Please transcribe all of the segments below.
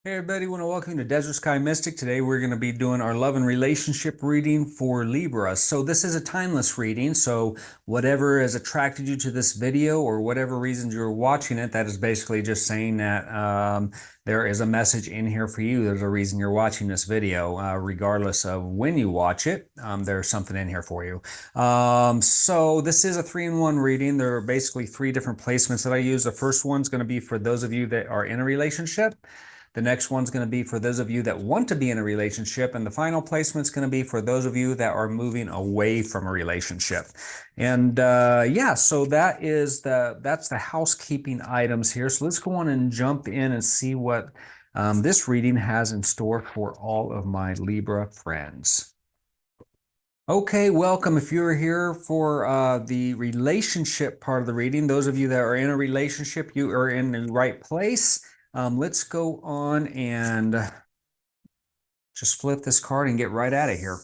Hey everybody, want to welcome you to Desert Sky Mystic. Today we're going to be doing our love and relationship reading for Libra. So this is a timeless reading, so whatever has attracted you to this video or whatever reasons you're watching it, that is basically just saying that there is a message in here for you. There's a reason you're watching this video, regardless of when you watch it. There's something in here for you. So this is a 3-in-1 reading. There are basically 3 different placements that I use. The first one's going to be for those of you that are in a relationship. The next one's going to be for those of you that want to be in a relationship, and the final placement's going to be for those of you that are moving away from a relationship. And yeah, so that's the housekeeping items here. So let's go on and jump in and see what this reading has in store for all of my Libra friends. Okay, welcome. If you're here for the relationship part of the reading, those of you that are in a relationship, you are in the right place. Let's go on and just flip this card and get right out of here.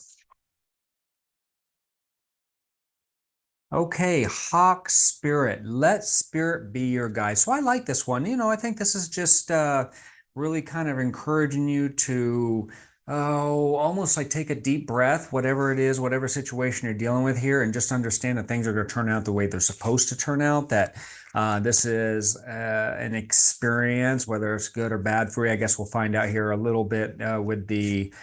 Okay, Hawk Spirit. Let Spirit be your guide. So I like this one. I think this is just really kind of encouraging you to almost like take a deep breath, whatever it is, whatever situation you're dealing with here, and just understand that things are going to turn out the way they're supposed to turn out, that this is an experience, whether it's good or bad for you. I guess we'll find out here a little bit with the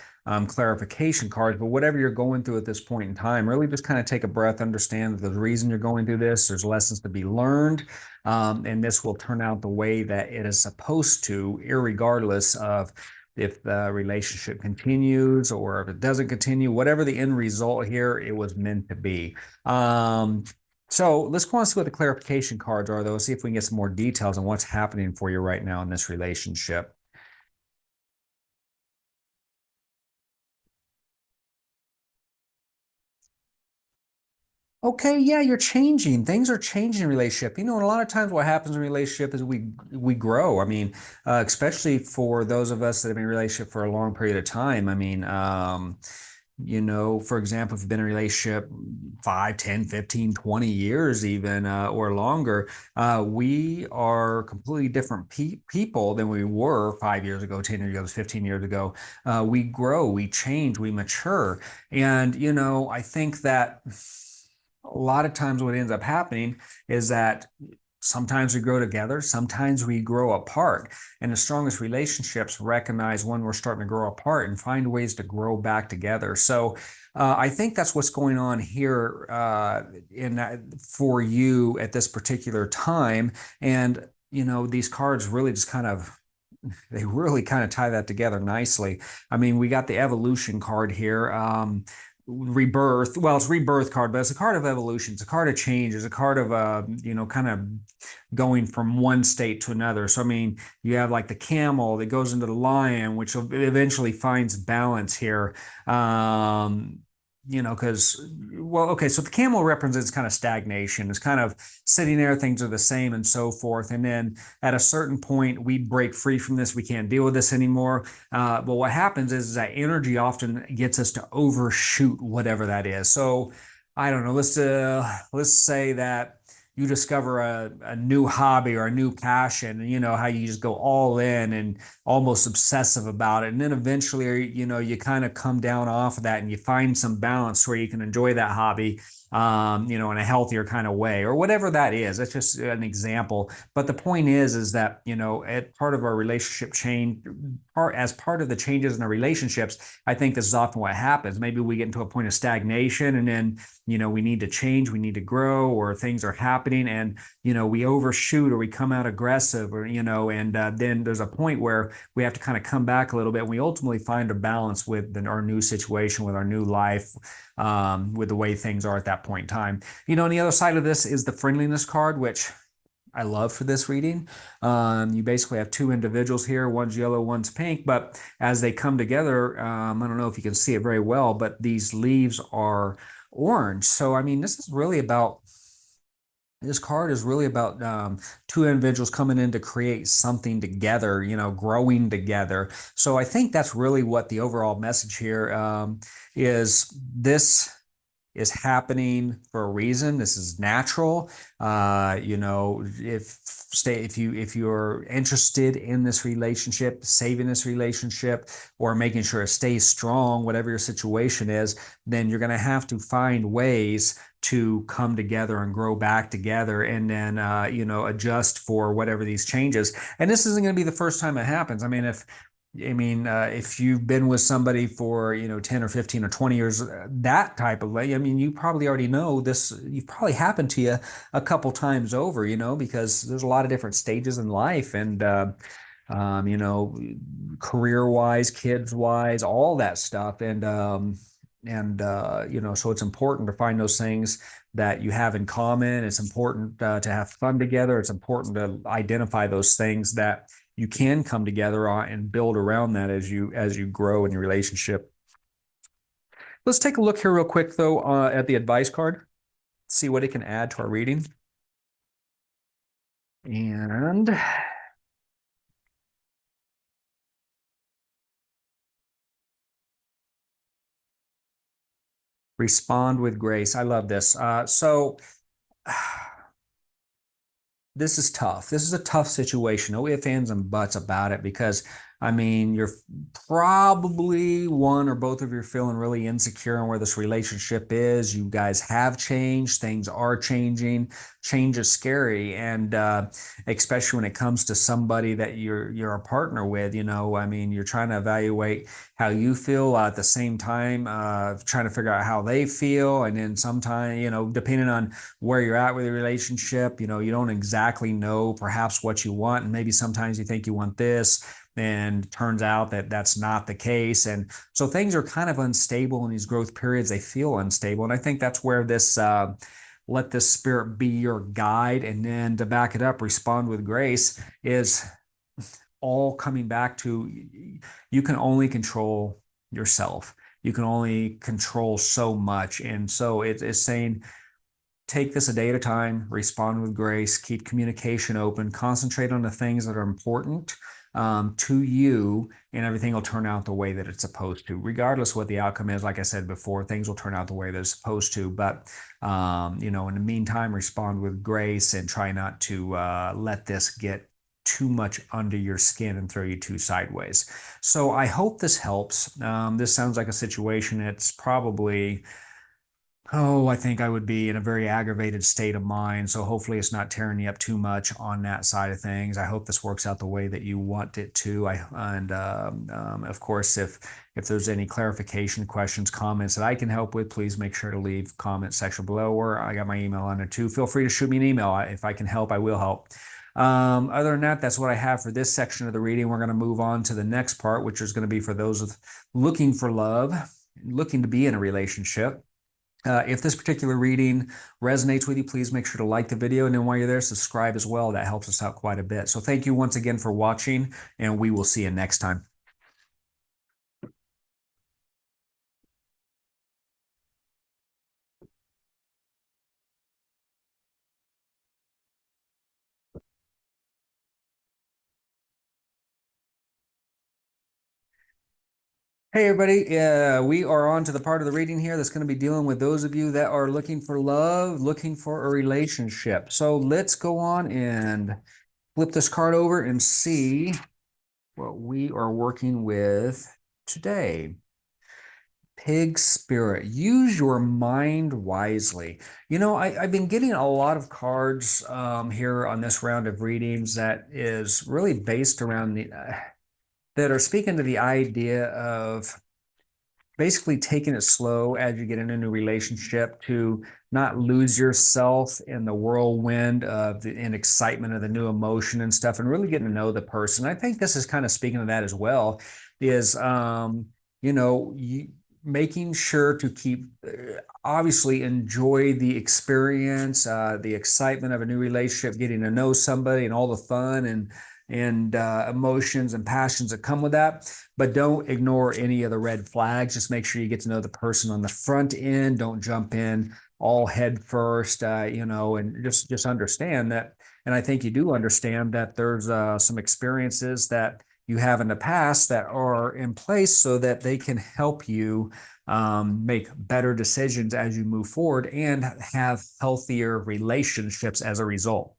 clarification cards, but whatever you're going through at this point in time, really just kind of take a breath, understand that there's a reason you're going through this, there's lessons to be learned, and this will turn out the way that it is supposed to, irregardless of if the relationship continues or if it doesn't continue. Whatever the end result here, it was meant to be. So let's go on and see what the clarification cards are, though. See if we can get some more details on what's happening for you right now in this relationship. Okay, yeah, you're changing. Things are changing in a relationship. And a lot of times what happens in a relationship is we grow. I mean, especially for those of us that have been in a relationship for a long period of time. I mean, for example, if you've been in a relationship 5, 10, 15, 20 years even, or longer, we are completely different people than we were 5 years ago, 10 years ago, 15 years ago. We grow, we change, we mature. And, I think that a lot of times what ends up happening is that sometimes we grow together, sometimes we grow apart. And the strongest relationships recognize when we're starting to grow apart and find ways to grow back together. So I think that's what's going on here for you at this particular time. And, these cards really just they really kind of tie that together nicely. I mean, we got the evolution card here. Rebirth. Well, it's rebirth card, but it's a card of evolution. It's a card of change. It's a card of kind of going from one state to another. So I mean, you have like the camel that goes into the lion, which eventually finds balance here. Because, well, okay, so the camel represents kind of stagnation. It's kind of sitting there, things are the same and so forth. And then at a certain point, we break free from this. We can't deal with this anymore. But what happens is that energy often gets us to overshoot whatever that is. So I don't know. Let's say that you discover a new hobby or a new passion, and how you just go all in and almost obsessive about it. And then eventually, you kind of come down off of that and you find some balance where you can enjoy that hobby, in a healthier kind of way, or whatever that is. That's just an example. But the point is that, at part of our relationship change, as part of the changes in our relationships, I think this is often what happens. Maybe we get into a point of stagnation, and then, we need to change, we need to grow, or things are happening, and, we overshoot or we come out aggressive, or, and then there's a point where we have to kind of come back a little bit. And we ultimately find a balance with our new situation, with our new life, with the way things are at that point in time. On the other side of this is the friendliness card, which I love for this reading. You basically have 2 individuals here. One's yellow, one's pink, but as they come together, I don't know if you can see it very well, but these leaves are orange. So, I mean, this card is really about 2 individuals coming in to create something together, growing together. So I think that's really what the overall message here is. This is happening for a reason. This is natural. You know, if you're interested in this relationship, saving this relationship, or making sure it stays strong, whatever your situation is, then you're going to have to find ways to come together and grow back together, and then you know, adjust for whatever these changes. And this isn't going to be the first time it happens. If you've been with somebody for, you know, 10 or 15 or 20 years, that type of way, I mean, you probably already know this, you've probably happened to you a couple times over, you know, because there's a lot of different stages in life, and you know, career wise, kids wise, all that stuff. And you know, so it's important to find those things that you have in common. It's important to have fun together. It's important to identify those things that you can come together on and build around that as you grow in your relationship. Let's take a look here real quick though at the advice card, see what it can add to our reading. And respond with grace. I love this. This is tough. This is a tough situation. No ifs, ands, and buts about it, because I mean, you're probably one or both of you are feeling really insecure on where this relationship is. You guys have changed. Things are changing. Change is scary, and especially when it comes to somebody that you're a partner with. You know, I mean, you're trying to evaluate how you feel at the same time, trying to figure out how they feel, and then sometimes, you know, depending on where you're at with the relationship, you know, you don't exactly know perhaps what you want, and maybe sometimes you think you want this, and turns out that that's not the case. And so things are kind of unstable in these growth periods. They feel unstable, and I think that's where this let this spirit be your guide, and then to back it up, respond with grace, is all coming back to, you can only control yourself. You can only control so much. And so it's saying, take this a day at a time, respond with grace, keep communication open, concentrate on the things that are important to you, and everything will turn out the way that it's supposed to. Regardless of what the outcome is, like I said before, things will turn out the way they're supposed to. But, you know, in the meantime, respond with grace and try not to let this get too much under your skin and throw you too sideways. So I hope this helps. This sounds like a situation that's probably, oh, I think I would be in a very aggravated state of mind. So hopefully it's not tearing you up too much on that side of things. I hope this works out the way that you want it to. Of course, if there's any clarification, questions, comments that I can help with, please make sure to leave comment section below, or I got my email on there too. Feel free to shoot me an email. If I can help, I will help. Other than that, that's what I have for this section of the reading. We're going to move on to the next part, which is going to be for those looking for love, looking to be in a relationship. If this particular reading resonates with you, please make sure to like the video. And then while you're there, subscribe as well. That helps us out quite a bit. So thank you once again for watching, and we will see you next time. Hey everybody, we are on to the part of the reading here that's going to be dealing with those of you that are looking for love, looking for a relationship. So let's go on and flip this card over and see what we are working with today. Pig spirit, use your mind wisely. You know, I've been getting a lot of cards here on this round of readings that is really based around that are speaking to the idea of basically taking it slow as you get in a new relationship, to not lose yourself in the whirlwind of the and excitement of the new emotion and stuff, and really getting to know the person. I think this is kind of speaking to that as well, is you know, making sure to keep obviously enjoy the experience, the excitement of a new relationship, getting to know somebody and all the fun and emotions and passions that come with that. But don't ignore any of the red flags. Just make sure you get to know the person on the front end. Don't jump in all head first, you know, and just understand that. And I think you do understand that there's some experiences that you have in the past that are in place so that they can help you make better decisions as you move forward and have healthier relationships as a result.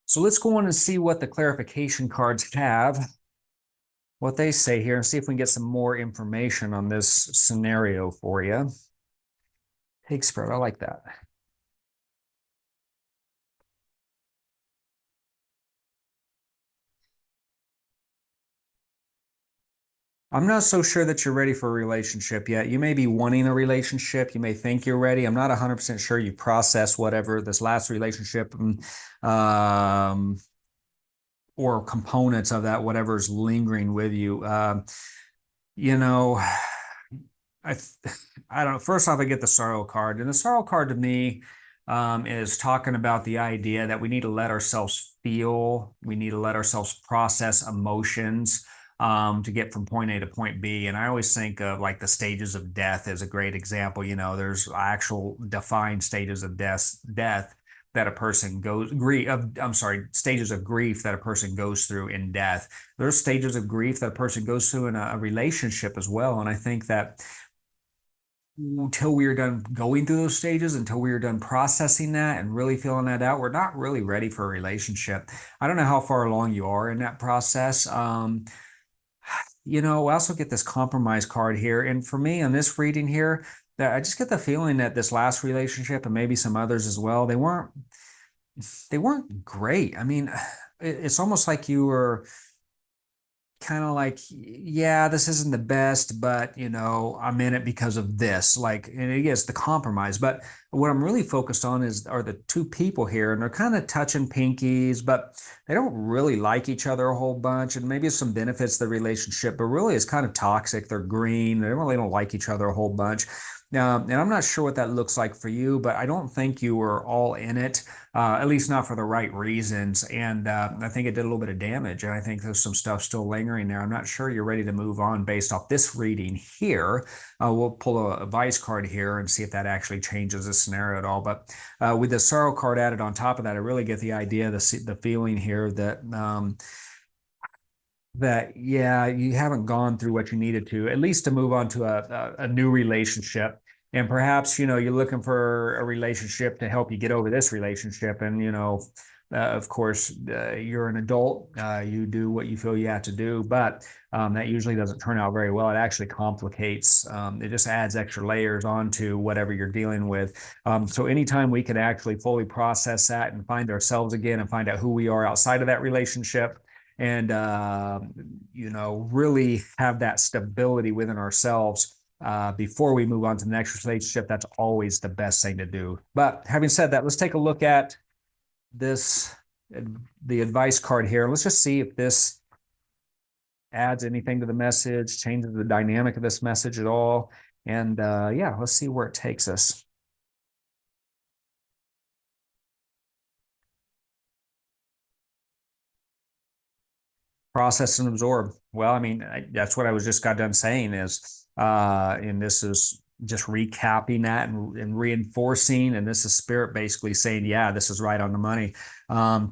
So let's go on and see what the clarification cards have, what they say here, and see if we can get some more information on this scenario for you. Take Spirit, I like that. I'm not so sure that you're ready for a relationship yet. You may be wanting a relationship. You may think you're ready. I'm not 100% sure you process whatever this last relationship or components of that, whatever's lingering with you. You know, I I don't know. First off, I get the sorrow card, and the sorrow card to me is talking about the idea that we need to let ourselves feel, we need to let ourselves process emotions to get from point A to point B. And I always think of like the stages of death as a great example. You know, there's actual defined stages of death that a person goes grief. I'm sorry, stages of grief that a person goes through in death. There's stages of grief that a person goes through in a relationship as well. And I think that until we are done going through those stages, until we are done processing that and really feeling that out, we're not really ready for a relationship. I don't know how far along you are in that process. You know, I also get this compromise card here. And for me on this reading here, that I just get the feeling that this last relationship and maybe some others as well, they weren't great. I mean, it's almost like you were kind of like, yeah, this isn't the best, but you know, I'm in it because of this. Like, and it is the compromise. But what I'm really focused on are the two people here, and they're kind of touching pinkies, but they don't really like each other a whole bunch. And maybe some benefits to the relationship, but really it's kind of toxic. They're green. They really don't like each other a whole bunch. And I'm not sure what that looks like for you, but I don't think you were all in it, at least not for the right reasons. And I think it did a little bit of damage. And I think there's some stuff still lingering there. I'm not sure you're ready to move on based off this reading here. We'll pull a advice card here and see if that actually changes the scenario at all. But with the sorrow card added on top of that, I really get the idea, the feeling here that yeah, you haven't gone through what you needed to, at least to move on to a new relationship. And perhaps, you know, you're looking for a relationship to help you get over this relationship. And, you know, of course, you're an adult, you do what you feel you have to do, but that usually doesn't turn out very well. It actually complicates, it just adds extra layers onto whatever you're dealing with. So anytime we can actually fully process that and find ourselves again and find out who we are outside of that relationship, and you know, really have that stability within ourselves before we move on to the next relationship, that's always the best thing to do. But having said that, let's take a look at this, the advice card here. Let's just see if this adds anything to the message, changes the dynamic of this message at all. And yeah, let's see where it takes us. Process and absorb. Well, I mean, that's what I was just got done saying is, and this is just recapping that and reinforcing. And this is spirit basically saying, yeah, this is right on the money.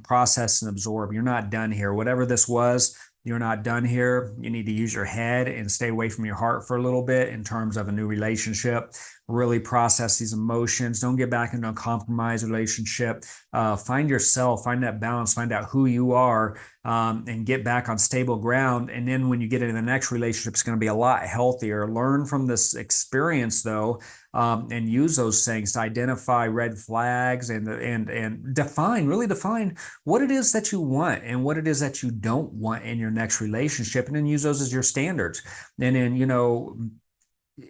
Process and absorb. You're not done here. Whatever this was, you're not done here. You need to use your head and stay away from your heart for a little bit in terms of a new relationship. Really process these emotions. Don't get back into a compromised relationship. Find yourself, find that balance, find out who you are, and get back on stable ground. And then when you get into the next relationship, it's going to be a lot healthier. Learn from this experience, though, and use those things to identify red flags and define, really define what it is that you want and what it is that you don't want in your next relationship, and then use those as your standards. And then, you know,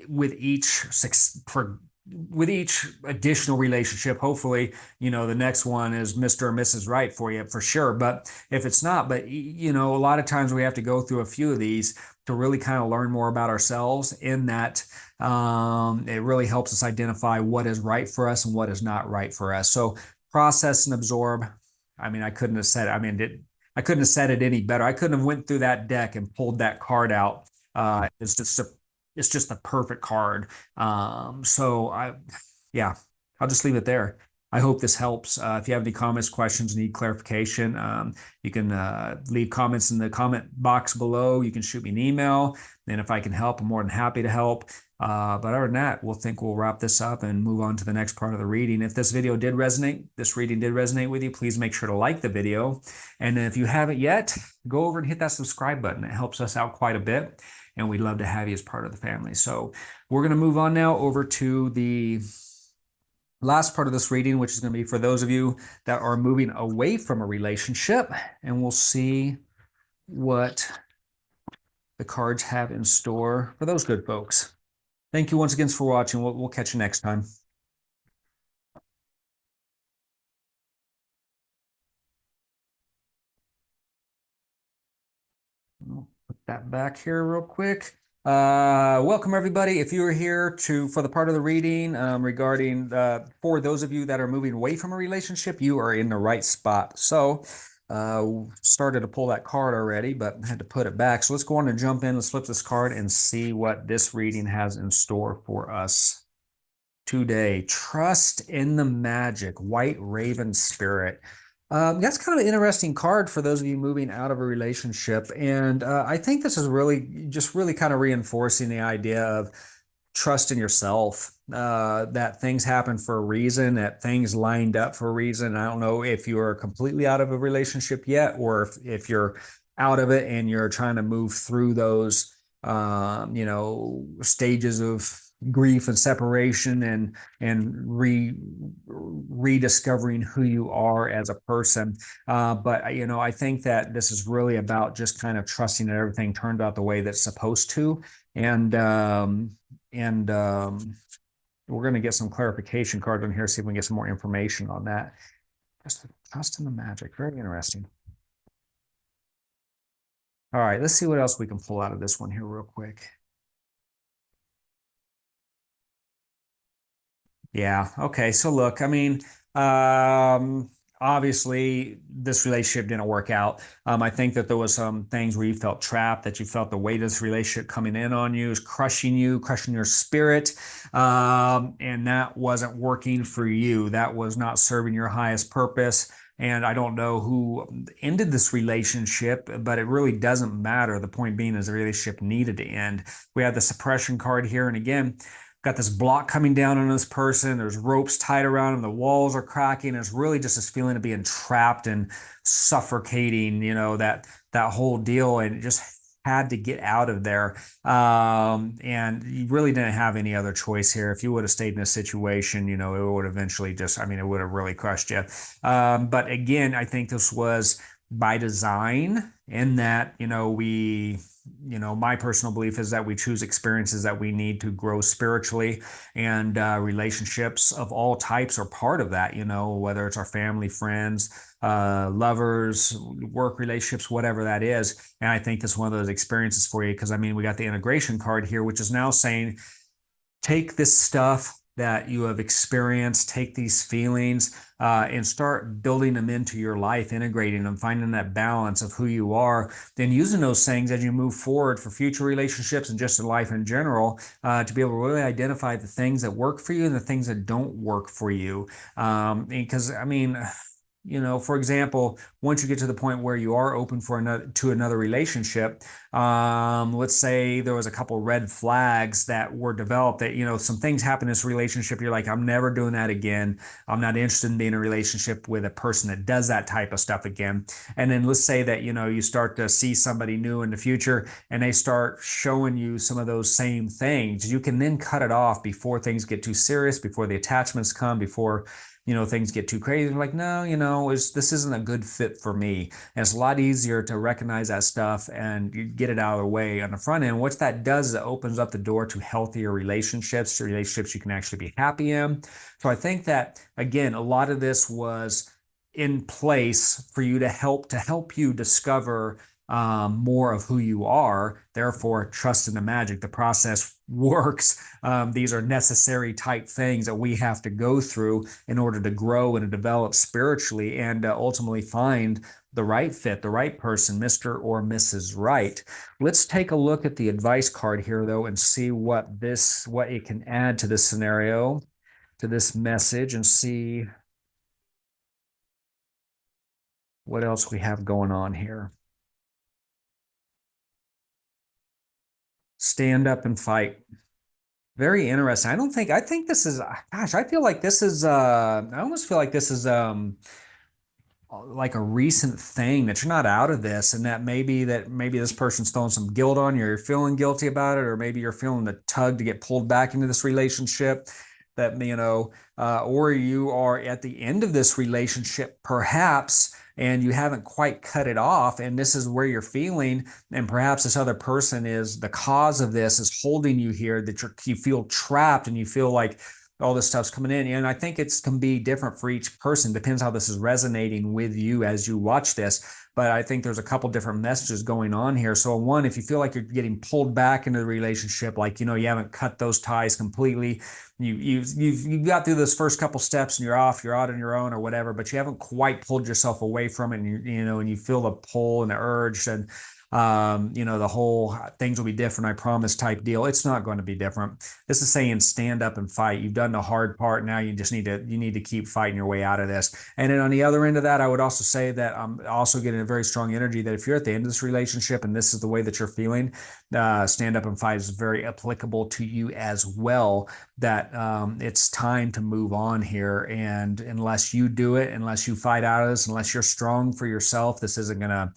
with each for with each additional relationship, hopefully, you know, the next one is Mr. or Mrs. Right for you for sure. But if it's not, but you know, a lot of times we have to go through a few of these to really kind of learn more about ourselves in that it really helps us identify what is right for us and what is not right for us. So process and absorb. I mean, I couldn't have said it any better. I couldn't have went through that deck and pulled that card out. It's just the perfect card. So yeah, I'll just leave it there. I hope this helps. If you have any comments, questions, need clarification, you can leave comments in the comment box below. You can shoot me an email. And if I can help, I'm more than happy to help. But other than that, we'll wrap this up and move on to the next part of the reading. If this video did resonate, this reading did resonate with you, please make sure to like the video. And if you haven't yet, go over and hit that subscribe button. It helps us out quite a bit. And we'd love to have you as part of the family. So we're going to move on now over to the last part of this reading, which is going to be for those of you that are moving away from a relationship, and we'll see what the cards have in store for those good folks. Thank you once again for watching. We'll catch you next time. I'll put that back here real quick. Welcome everybody. If you are here for the part of the reading regarding for those of you that are moving away from a relationship, you are in the right spot. So started to pull that card already, but I had to put it back. So let's go on and jump in. Let's flip this card and see what this reading has in store for us today. Trust in the magic, White Raven Spirit. That's kind of an interesting card for those of you moving out of a relationship. And I think this is really kind of reinforcing the idea of trust in yourself, that things happen for a reason, that things lined up for a reason. I don't know if you are completely out of a relationship yet, or if you're out of it and you're trying to move through those, stages of grief and separation and rediscovering who you are as a person. But I think that this is really about just kind of trusting that everything turned out the way that's supposed to. And we're going to get some clarification cards on here, see if we can get some more information on that. Just trust in the magic. Very interesting. All right, let's see what else we can pull out of this one here real quick. Yeah. Okay. So look, I mean, obviously this relationship didn't work out. I think that there was some things where you felt trapped, that you felt the weight of this relationship coming in on you, is crushing you, crushing your spirit. And that wasn't working for you. That was not serving your highest purpose. And I don't know who ended this relationship, but it really doesn't matter. The point being is the relationship needed to end. We have the suppression card here. And again, got this block coming down on this person. There's ropes tied around them. The walls are cracking. It's really just this feeling of being trapped and suffocating, that whole deal. And it just had to get out of there. And you really didn't have any other choice here. If you would have stayed in this situation, it would eventually it would have really crushed you. But again, I think this was by design, in that, my personal belief is that we choose experiences that we need to grow spiritually, and relationships of all types are part of that, whether it's our family, friends, lovers, work relationships, whatever that is. And I think this is one of those experiences for you, because we got the integration card here, which is now saying, take this stuff that you have experienced, take these feelings, and start building them into your life, integrating them, finding that balance of who you are, then using those things as you move forward for future relationships and just in life in general, to be able to really identify the things that work for you and the things that don't work for you. Because for example, once you get to the point where you are open for another relationship, let's say there was a couple red flags that were developed, that, some things happen in this relationship. You're like, I'm never doing that again. I'm not interested in being in a relationship with a person that does that type of stuff again. And then let's say that, you start to see somebody new in the future and they start showing you some of those same things. You can then cut it off before things get too serious, before the attachments come, before things get too crazy. I'm like, no, this isn't a good fit for me. And it's a lot easier to recognize that stuff and you get it out of the way on the front end. What that does is it opens up the door to healthier relationships, to relationships you can actually be happy in. So I think that, again, a lot of this was in place for you to help you discover more of who you are. Therefore, trust in the magic. The process works. These are necessary type things that we have to go through in order to grow and to develop spiritually, and ultimately find the right fit, the right person, Mr. or Mrs. Right. Let's take a look at the advice card here, though, and see what it can add to this scenario, to this message, and see What else we have going on here? Stand up and fight. Very interesting. I think this is, gosh, I feel like this is, I almost feel like this is, like a recent thing that you're not out of this, and that maybe this person's throwing some guilt on you, or you're feeling guilty about it, or maybe you're feeling the tug to get pulled back into this relationship, that or you are at the end of this relationship perhaps, and you haven't quite cut it off, and this is where you're feeling, and perhaps this other person is the cause of this, is holding you here, that you feel trapped and you feel like all this stuff's coming in. And I think it's can be different for each person. Depends how this is resonating with you as you watch this. But I think there's a couple different messages going on here. So one, if you feel like you're getting pulled back into the relationship, like, you haven't cut those ties completely, you've got through those first couple steps and you're out on your own or whatever, but you haven't quite pulled yourself away from it, and and you feel the pull and the urge, and the whole things will be different, I promise type deal. It's not going to be different. This is saying stand up and fight. You've done the hard part. Now you need to keep fighting your way out of this. And then on the other end of that, I would also say that I'm also getting a very strong energy that if you're at the end of this relationship and this is the way that you're feeling, stand up and fight is very applicable to you as well. That it's time to move on here. And unless you do it, unless you fight out of this, unless you're strong for yourself, this isn't going to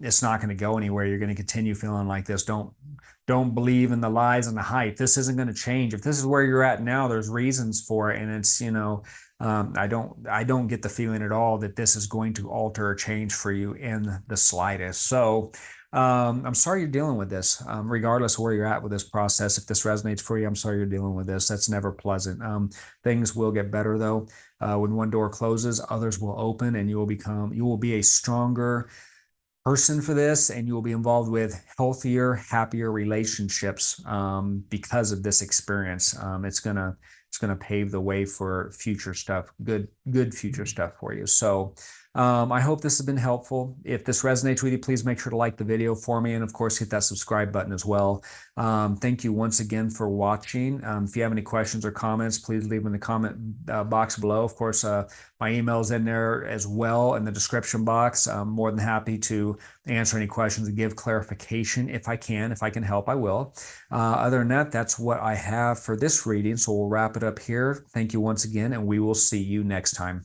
it's not going to go anywhere. You're going to continue feeling like this. Don't believe in the lies and the hype. This isn't going to change. If this is where you're at now, there's reasons for it, and it's I don't get the feeling at all that this is going to alter or change for you in the slightest. So I'm sorry you're dealing with this. Regardless of where you're at with this process, if this resonates for you, I'm sorry you're dealing with this. That's never pleasant. Things will get better though. When one door closes, others will open, and you will be a stronger person for this, and you will be involved with healthier, happier relationships because of this experience. It's gonna pave the way for future stuff, good future stuff for you. So I hope this has been helpful. If this resonates with you, please make sure to like the video for me, and of course hit that subscribe button as well. Thank you once again for watching. If you have any questions or comments, please leave them in the comment box below. Of course, my email is in there as well in the description box. I'm more than happy to answer any questions and give clarification if I can. If I can help, I will. Other than that, that's what I have for this reading. So we'll wrap it up here. Thank you once again, and we will see you next time.